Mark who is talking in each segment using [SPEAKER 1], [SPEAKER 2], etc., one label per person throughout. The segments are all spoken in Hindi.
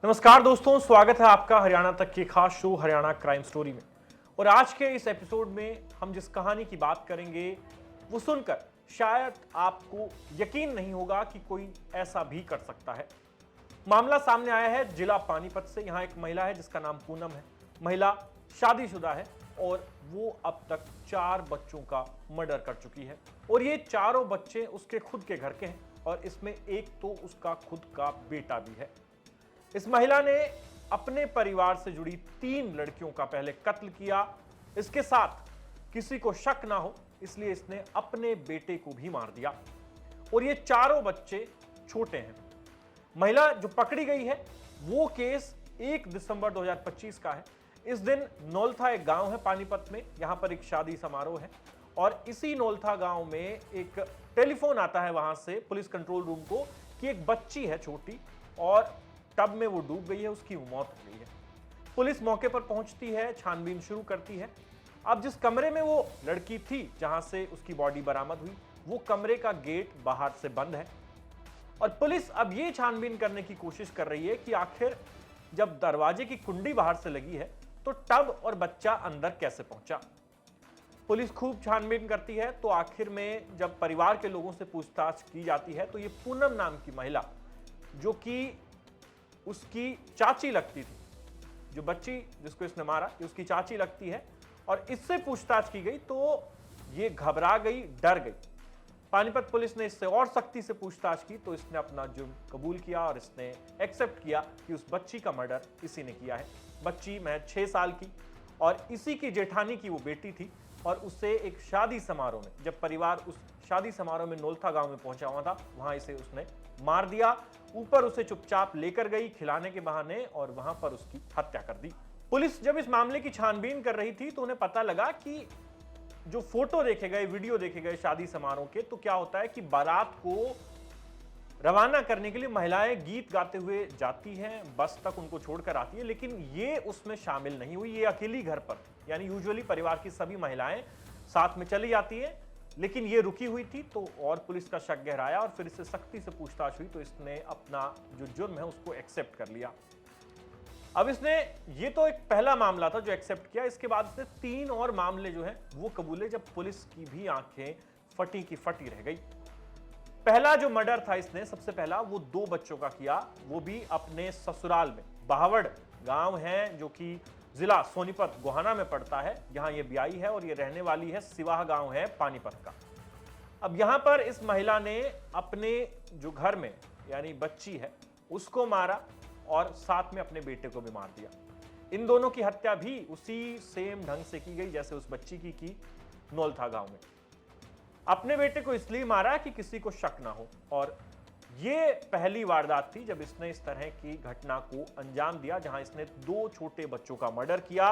[SPEAKER 1] नमस्कार दोस्तों, स्वागत है आपका हरियाणा तक के खास शो हरियाणा क्राइम स्टोरी में। और आज के इस एपिसोड में हम जिस कहानी की बात करेंगे वो सुनकर शायद आपको यकीन नहीं होगा कि कोई ऐसा भी कर सकता है। मामला सामने आया है जिला पानीपत से। यहाँ एक महिला है जिसका नाम पूनम है। महिला शादीशुदा है और वो अब तक 4 बच्चों का मर्डर कर चुकी है और ये चारों बच्चे उसके खुद के घर के हैं और इसमें एक तो उसका खुद का बेटा भी है। इस महिला ने अपने परिवार से जुड़ी 3 लड़कियों का पहले कत्ल किया। इसके साथ किसी को शक ना हो इसलिए इसने अपने बेटे को भी मार दिया और ये चारों बच्चे छोटे हैं। महिला जो पकड़ी गई है वो केस 1 दिसंबर 2025 का है। इस दिन नौलथा एक गांव है पानीपत में, यहां पर एक शादी समारोह है और इसी नौलथा गांव में एक टेलीफोन आता है वहां से पुलिस कंट्रोल रूम को कि एक बच्ची है छोटी और टब में वो डूब गई है, उसकी मौत हो गई है। पुलिस मौके पर पहुंचती है, छानबीन शुरू करती है। अब जिस कमरे में वो लड़की थी जहां से उसकी बॉडी बरामद हुई वो कमरे का गेट बाहर से बंद है और पुलिस अब ये छानबीन करने की कोशिश कर रही है कि आखिर जब दरवाजे की कुंडी बाहर से लगी है तो टब और बच्चा अंदर कैसे पहुंचा। पुलिस खूब छानबीन करती है तो आखिर में जब परिवार के लोगों से पूछताछ की जाती है तो ये पूनम नाम की महिला, जो कि उसकी चाची लगती थी, जो बच्ची जिसको इसने मारा ये उसकी चाची लगती है और इससे पूछताछ की गई तो ये घबरा गई, डर गई। पानीपत पुलिस ने इससे और सख्ती से पूछताछ की तो इसने अपना जुर्म कबूल किया और इसने एक्सेप्ट किया कि उस बच्ची का मर्डर इसी ने किया है। बच्ची महज 6 साल की और इसी की जेठानी की वो बेटी थी और उसे एक शादी समारोह में, जब परिवार उस शादी समारोह में नौलथा गांव में पहुंचा हुआ था, वहां इसे उसने मार दिया। ऊपर उसे चुपचाप लेकर गई खिलाने के बहाने और वहां पर उसकी हत्या कर दी। पुलिस जब इस मामले की छानबीन कर रही थी तो उन्हें पता लगा कि जो फोटो देखे गए, वीडियो देखे गए शादी समारोह के, तो क्या होता है कि बारात को रवाना करने के लिए महिलाएं गीत गाते हुए जाती हैं, बस तक उनको छोड़कर आती है, लेकिन ये उसमें शामिल नहीं हुई। ये अकेली घर पर, यानी यूजुअली परिवार की सभी महिलाएं साथ में चली जाती है, लेकिन ये रुकी हुई थी तो और पुलिस का शक गहराया और फिर इससे सख्ती से पूछताछ हुई तो इसने अपना जो जुर्म है उसको एक्सेप्ट कर लिया। अब इसने, ये तो एक पहला मामला था जो एक्सेप्ट किया, इसके बाद इसने 3 और मामले जो हैं वो कबूले, जब पुलिस की भी आंखें फटी की फटी रह गई। पहला जो मर्डर था इसने सबसे पहला वो 2 बच्चों का किया, वो भी अपने ससुराल में। बहावड़ गांव है जो कि जिला सोनीपत गोहाना में पड़ता है, यहां ये ब्याई है और ये रहने वाली है सिवाह गांव है पानीपत का। अब यहां पर इस महिला ने अपने जो घर में यानी बच्ची है उसको मारा और साथ में अपने बेटे को भी मार दिया। इन दोनों की हत्या भी उसी सेम ढंग से की गई जैसे उस बच्ची की नौलथा गांव में। अपने बेटे को इसलिए मारा कि किसी को शक ना हो और ये पहली वारदात थी जब इसने इस तरह की घटना को अंजाम दिया जहां इसने 2 छोटे बच्चों का मर्डर किया।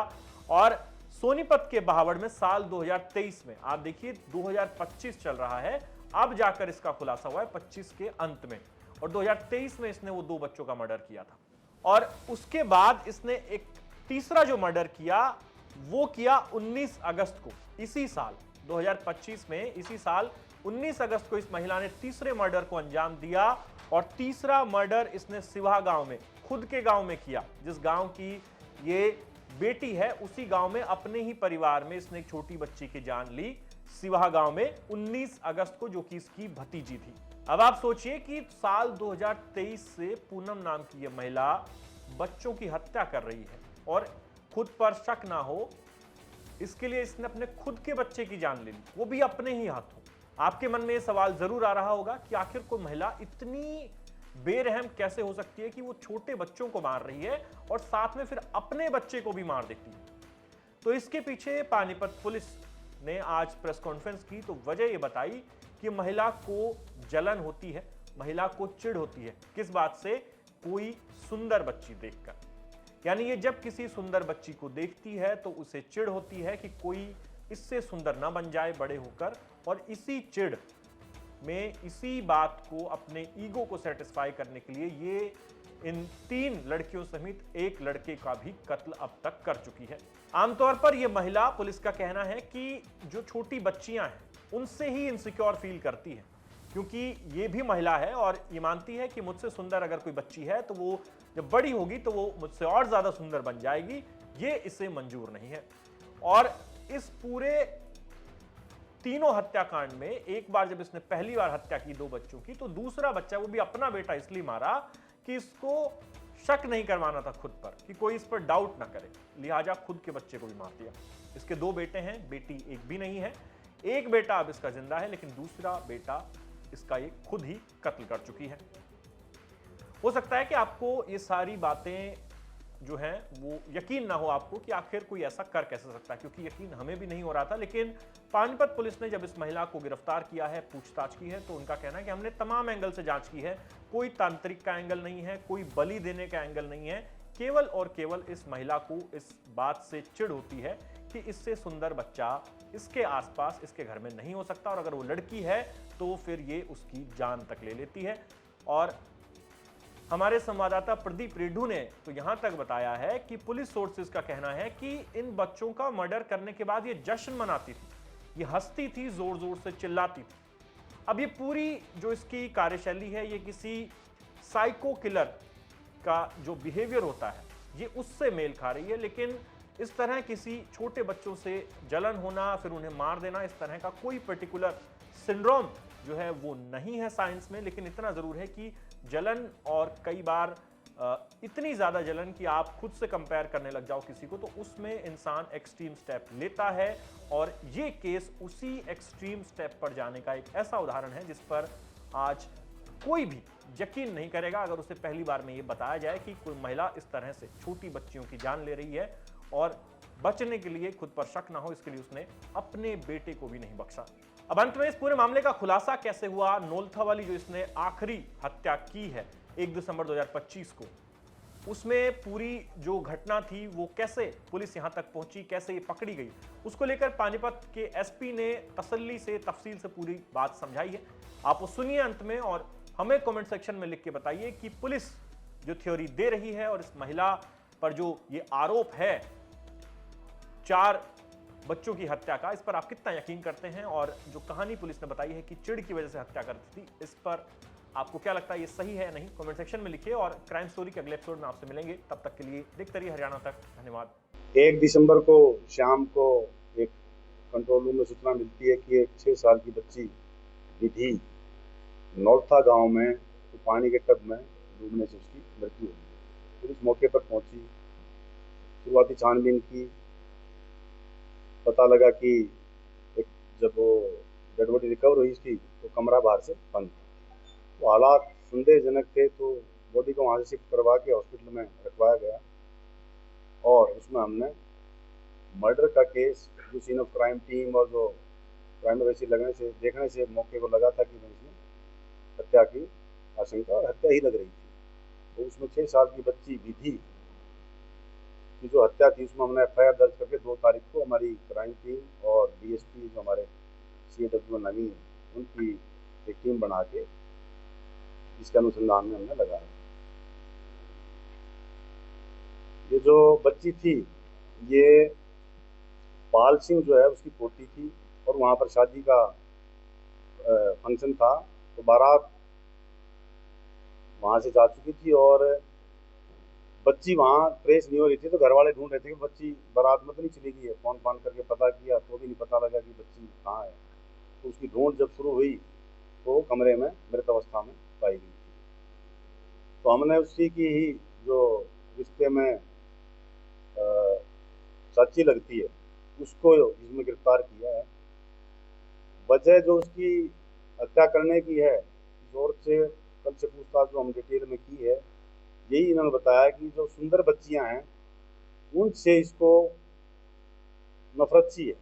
[SPEAKER 1] और सोनीपत के बहावड़ में साल 2023 में, आप देखिए 2025 चल रहा है, अब जाकर इसका खुलासा हुआ है 25 के अंत में, और 2023 में इसने वो 2 बच्चों का मर्डर किया था। और उसके बाद इसने एक तीसरा जो मर्डर किया वो किया 19 अगस्त को, इसी साल 2025 में, इसी साल 19 अगस्त को इस महिला ने तीसरे मर्डर को अंजाम दिया। और तीसरा मर्डर इसने सिवाह गांव में, खुद के गांव में किया। जिस गांव की ये बेटी है उसी गांव में अपने ही परिवार में इसने एक छोटी बच्ची की जान ली, सिवाह गांव में 19 अगस्त को, जो कि इसकी भतीजी थी। अब आप सोचिए कि साल 2023 से पूनम नाम की यह महिला बच्चों की हत्या कर रही है और खुद पर शक ना हो इसके लिए इसने अपने खुद के बच्चे की जान ले ली, वो भी अपने ही हाथों। आपके मन में यह सवाल जरूर आ रहा होगा कि आखिर कोई महिला इतनी बेरहम कैसे हो सकती है कि वो छोटे बच्चों को मार रही है और साथ में फिर अपने बच्चे को भी मार देती है। तो इसके पीछे पानीपत पुलिस ने आज प्रेस कॉन्फ्रेंस की तो वजह यह बताई कि महिला को जलन होती है, महिला को चिढ़ होती है। किस बात से? कोई सुंदर बच्ची देखकर। यानी ये जब किसी सुंदर बच्ची को देखती है तो उसे चिढ़ होती है कि कोई इससे सुंदर ना बन जाए बड़े होकर, और इसी चिढ़ में, इसी बात को, अपने ईगो को सेटिस्फाई करने के लिए ये इन 3 लड़कियों समेत एक लड़के का भी कत्ल अब तक कर चुकी है। आमतौर पर यह महिला, पुलिस का कहना है कि जो छोटी बच्चियां हैं उनसे ही इनसिक्योर फील करती है। क्योंकि ये भी महिला है और ये मानती है कि मुझसे सुंदर अगर कोई बच्ची है तो वो जब बड़ी होगी तो वो मुझसे और ज्यादा सुंदर बन जाएगी। ये इसे मंजूर नहीं है। और इस पूरे तीनों हत्याकांड में एक बार जब इसने पहली बार हत्या की 2 बच्चों की, तो दूसरा बच्चा, वो भी अपना बेटा, इसलिए मारा कि इसको शक नहीं करवाना था खुद पर, कि कोई इस पर डाउट ना करे, लिहाजा खुद के बच्चे को भी मार दिया। इसके 2 बेटे हैं, बेटी एक भी नहीं है। एक बेटा अब इसका जिंदा है, लेकिन दूसरा बेटा इसका ये खुद ही कत्ल कर चुकी है। हो सकता है कि आपको ये सारी बातें जो हैं वो यकीन ना हो आपको कि आखिर कोई ऐसा कर कैसे सकता है, क्योंकि यकीन हमें भी नहीं हो रहा था। लेकिन पानीपत पुलिस ने जब इस महिला को गिरफ्तार किया है, पूछताछ की है, तो उनका कहना है कि हमने तमाम एंगल से जांच की है, कोई तांत्रिक का एंगल नहीं है, कोई बलि देने का एंगल नहीं है, केवल और केवल इस महिला को इस बात से चिढ़ होती है कि इससे सुंदर बच्चा इसके आसपास इसके घर में नहीं हो सकता, और अगर वो लड़की है तो फिर ये उसकी जान तक ले लेती है। और हमारे संवाददाता प्रदीप रेड्डू ने तो यहां तक बताया है कि पुलिस सोर्सेज का कहना है कि इन बच्चों का मर्डर करने के बाद ये जश्न मनाती थी, ये हंसती थी, जोर जोर से चिल्लाती थी। अब ये पूरी जो इसकी कार्यशैली है, ये किसी साइको किलर का जो बिहेवियर होता है ये उससे मेल खा रही है। लेकिन इस तरह किसी छोटे बच्चों से जलन होना, फिर उन्हें मार देना, इस तरह का कोई पर्टिकुलर सिंड्रोम जो है वो नहीं है साइंस में। लेकिन इतना जरूर है कि जलन, और कई बार इतनी ज्यादा जलन कि आप खुद से कंपेयर करने लग जाओ किसी को, तो उसमें इंसान एक्सट्रीम स्टेप लेता है। और ये केस उसी एक्सट्रीम स्टेप पर जाने का एक ऐसा उदाहरण है जिस पर आज कोई भी यकीन नहीं करेगा अगर उसे पहली बार में ये बताया जाए कि कोई महिला इस तरह से छोटी बच्चियों की जान ले रही है, और बचने के लिए, खुद पर शक ना हो इसके लिए, उसने अपने बेटे को भी नहीं बख्शा। अब अंत में इस पूरे मामले का खुलासा कैसे हुआ, नौलथा वाली जो इसने आखिरी हत्या की है 1 दिसंबर 2025 को, उसमें पूरी जो घटना थी वो कैसे पुलिस यहां तक पहुंची, कैसे ये पकड़ी गई, उसको लेकर पानीपत के एसपी ने तसल्ली से, तफसील से पूरी बात समझाई है। आप वो सुनिए अंत में, और हमें कमेंट सेक्शन में लिख के बताइए कि पुलिस जो थ्योरी दे रही है और इस महिला पर जो ये आरोप है 4 बच्चों की हत्या का, इस पर आप कितना यकीन करते हैं। और जो कहानी पुलिस ने बताई है कि चिढ़ की वजह से हत्या करती थी, इस पर आपको क्या लगता है, ये सही है या नहीं, कमेंट सेक्शन में लिखिए। और क्राइम स्टोरी के अगले एपिसोड में आपसे मिलेंगे, तब तक के लिए देखते रहिए हरियाणा तक। धन्यवाद।
[SPEAKER 2] 1 दिसंबर को शाम को एक कंट्रोल रूम में सूचना मिलती है कि एक 6 साल की बच्ची विधि नौलथा गांव में तो पानी के टब में डूबने से उसकी मृत्यु हुई। पुलिस मौके पर पहुंची, शुरुआती छानबीन की, पता लगा कि एक जब वो डेड बॉडी रिकवर हुई इसकी, तो कमरा बाहर से बंद था। तो हालात संदेहजनक थे, तो बॉडी को वहाँ से शिफ्ट करवा के हॉस्पिटल में रखवाया गया, और उसमें हमने मर्डर का केस, जो सीन ऑफ क्राइम टीम और जो क्राइम वैसी लगने से, देखने से मौके को लगा था कि इसमें हत्या की आशंका और हत्या ही लग रही थी। तो उसमें 6 साल की बच्ची विधि की जो हत्या थी, उसमें हमने FIR दर्ज करके 2 तारीख को हमारी क्राइम टीम और DSP जो हमारे CAW नवीन, उनकी एक टीम बना के इसके अनुसंधान में हमने लगाया। ये जो बच्ची थी, ये पाल सिंह जो है उसकी पोती थी, और वहाँ पर शादी का फंक्शन था, तो बारात वहाँ से जा चुकी थी और बच्ची वहाँ ट्रेस नहीं हो रही थी। तो घर वाले ढूंढ रहे थे कि बच्ची बारात में तो नहीं चली गई है। फोन फान करके पता किया तो भी नहीं पता लगा कि बच्ची कहाँ है। तो उसकी ढूंढ जब शुरू हुई तो कमरे में मृत अवस्था में पाई गई थी। तो हमने उसी की ही जो रिश्ते में चाची लगती है, उसको इसमें गिरफ्तार किया है। वजह जो उसकी हत्या करने की है, जोर से कल से पूछताछ जो हम डिटेल में की है, यही इन्होंने बताया कि जो सुंदर बच्चियां हैं उनसे इसको नफरत सी है।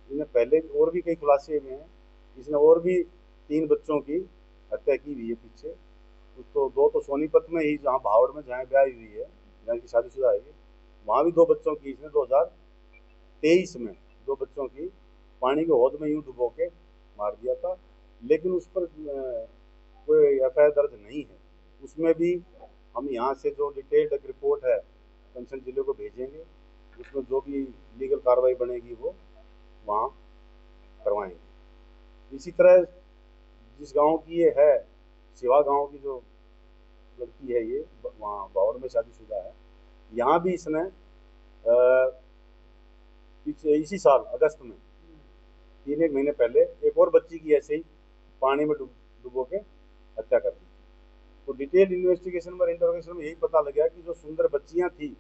[SPEAKER 2] इन्हें पहले और भी कई खुलासे हुए हैं, इसने और भी 3 बच्चों की हत्या की हुई है पीछे। तो 2 तो सोनीपत में ही, जहाँ भावड़ में जहाँ ब्याह हुई है, जहाँ की शादीशुदा है, वहाँ भी 2 बच्चों की इसने 2023 में 2 बच्चों की पानी के हौद में यूं डुबो के मार दिया था। लेकिन उस पर कोई FIR दर्ज नहीं है। उसमें भी हम यहाँ से जो डिटेल्ड रिपोर्ट है कंसर्न जिले को भेजेंगे, उसमें जो भी लीगल कार्रवाई बनेगी वो वहाँ करवाएंगे। इसी तरह जिस गांव की ये है, सिवा गांव की जो लड़की है, ये वहाँ बावर में शादीशुदा है। यहाँ भी इसने इसी साल अगस्त में 3 एक महीने पहले एक और बच्ची की ऐसे ही पानी में डुबो के हत्या कर दी थी। तो डिटेल इन्वेस्टिगेशन और इंटरोगेशन में यही पता लगा कि जो सुंदर बच्चियां थी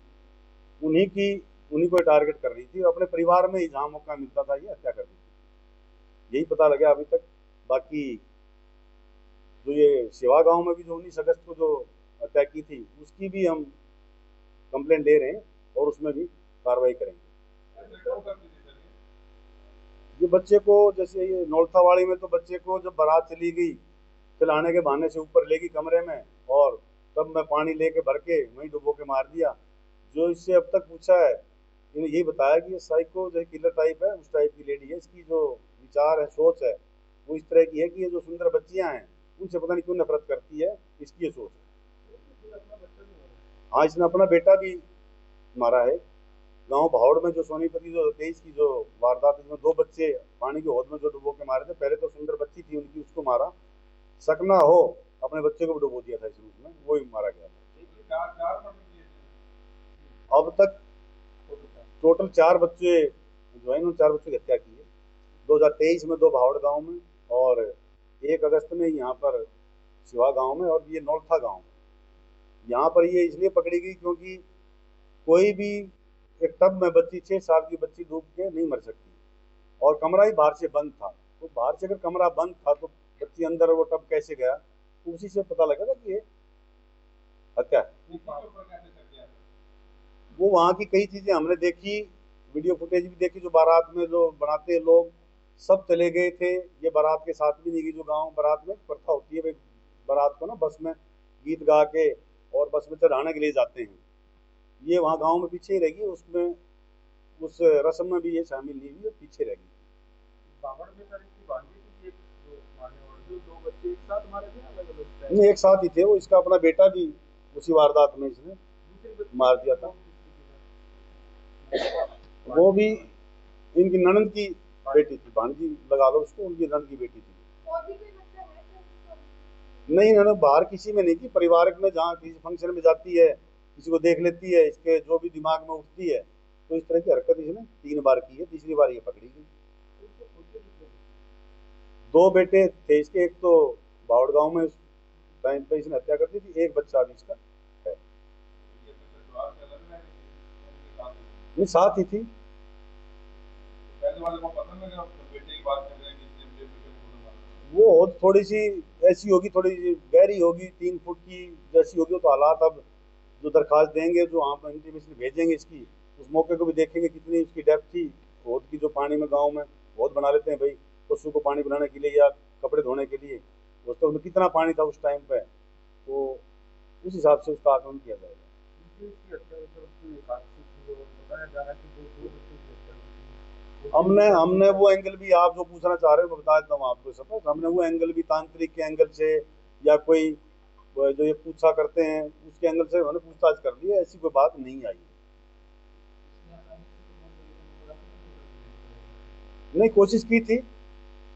[SPEAKER 2] उन्हीं को टारगेट कर रही थी, और अपने परिवार में ही जहाँ मौका मिलता था ये हत्या कर दी थी। यही पता लगा अभी तक। बाकी जो ये सेवा गांव में भी जो 19 अगस्त को जो हत्या की थी उसकी भी हम कंप्लेंट ले रहे हैं और उसमें भी कार्रवाई करेंगे। ये बच्चे को, जैसे ये नौलथावाड़ी में, तो बच्चे को जब बारात चली गई खिलाने के बहाने से ऊपर लेगी कमरे में, और तब मैं पानी लेके भर के वहीं डुबो के मार दिया। जो इससे अब तक पूछा है, इन्हें यही बताया कि ये साइको जो किलर टाइप है, उस टाइप की लेडी है। इसकी जो विचार है, सोच है, वो इस तरह की है कि ये जो सुंदर बच्चियां हैं उनसे पता नहीं क्यों नफरत करती है, इसकी ये सोच है। हाँ, इसने अपना बेटा भी मारा है। गांव भावड़ में जो सोनीपति जो 23 की जो वारदात है, जिसमें 2 बच्चे पानी की हौद में जो डुबो के मारे थे, पहले तो सुंदर बच्ची थी उनकी, उसको मारा। शक ना हो, अपने बच्चे को भी डुबो दिया था इस रूप में, वो ही मारा गया था। अब तक टोटल 4 बच्चे जो है, उन 4 बच्चों की हत्या की है। 2023 में 2 भावड़ गांव में, और 1 अगस्त में यहाँ पर सिवा गांव में, और ये नौलथा गांव में। यहाँ पर ये इसलिए पकड़ी गई क्योंकि कोई भी एक टब में बच्ची, 6 साल की बच्ची डूब के नहीं मर सकती, और कमरा ही बाहर से बंद था। तो बाहर से अगर कमरा बंद था तो बच्ची अंदर वो टब कैसे गया, तो उसी से पता लगा था कि ये हत्या है। वो वहाँ की कई चीजें हमने देखी, वीडियो फुटेज भी देखी। जो बारात में जो बनाते हैं लोग, सब चले गए थे। ये बारात के साथ भी नहीं गई। जो गांव बारात में प्रथा होती है, बारात को ना बस में गीत गा के और बस में चढ़ाने के लिए जाते हैं, ये वहाँ गांव में पीछे ही रहेगी। उसमें उस रस्म में भी ये शामिल नहीं हुई, पीछे रह गई। नहीं, एक साथ ही थे वो। इसका अपना बेटा भी उसी वारदात में इसने मार दिया था। वो भी इनकी ननद की बेटी थी, भांजी लगा लो उसको, उनकी ननद की बेटी थी। नहीं, इन्होंने बाहर किसी में नहीं की। परिवार में जहाँ किसी फंक्शन में जाती है, किसी को देख लेती है, इसके जो भी दिमाग में उठती है, तो इस तरह की हरकत इसने 3 बार की है। तीसरी बार ये पकड़ी गई। 2 बेटे थे इसके। एक तो बावड़ गांव में टाइम पे इसने हत्या कर दी थी। एक बच्चा अभी इसका है। नहीं, साथ ही थी। वो थोड़ी सी ऐसी होगी, थोड़ी गहरी होगी, 3 फुट की जैसी होगी। तो हालात अब जो दरखास्त देंगे, जो आप इंटीमेशन भेजेंगे इसकी, उस मौके को भी देखेंगे कितनी उसकी डेप्थ थी हौद की। जो पानी में गांव में बहुत बना लेते हैं भाई, पशु को पानी पिलाने के लिए या कपड़े धोने के लिए, दोस्तों उसमें कितना पानी था उस टाइम पे, तो उस हिसाब से उसका आकलन किया जाएगा। हमने वो एंगल भी, आप जो पूछना चाह रहे हो बता देता हूँ आपको। सपोज हमने वो एंगल भी तांत्रिक के एंगल से, या कोई जो ये पूछा करते हैं उसके एंगल से हमने पूछताछ कर ली है। ऐसी कोई बात नहीं आई। नहीं, कोशिश की थी,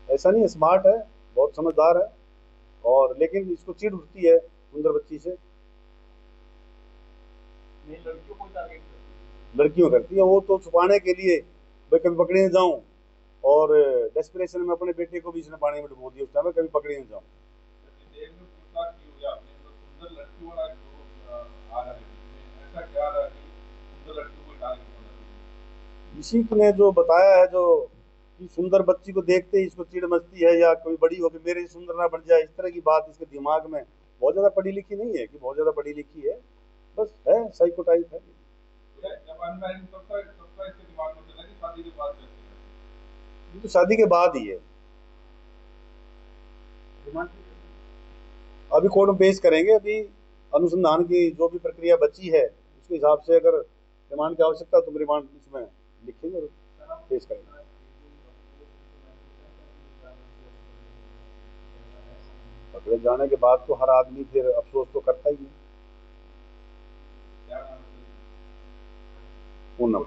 [SPEAKER 2] ऐसा नहीं है। स्मार्ट है, बहुत समझदार है, और लेकिन इसको चिढ़ उठती है सुंदर बच्ची से। लड़कियों करती है वो, तो छुपाने के लिए भाई कभी पकड़े न जाऊं, और डेस्परेशन में अपने बेटे को भी इसने पानी में डुबो दिया उस टाइम में, कभी पकड़े न जाऊं। इसी ने जो बताया है, जो कि सुंदर बच्ची को देखते ही इसको चिढ़ मचती है, या कोई बड़ी हो के मेरे सुंदर ना बन जाए, इस तरह की बात इसके दिमाग में। बहुत ज्यादा पढ़ी लिखी नहीं है कि बहुत ज्यादा पढ़ी लिखी है, बस है, साइको टाइप है। ये तो शादी के बाद ही है। अभी कोर्ट में पेश करेंगे। अभी अनुसंधान की जो भी प्रक्रिया बची है उसके हिसाब से, अगर रिमांड की आवश्यकता तो रिमांड इसमें लिखेंगे और पेश करेंगे। पकड़े जाने के बाद तो हर आदमी फिर अफसोस तो करता ही है। पूनम।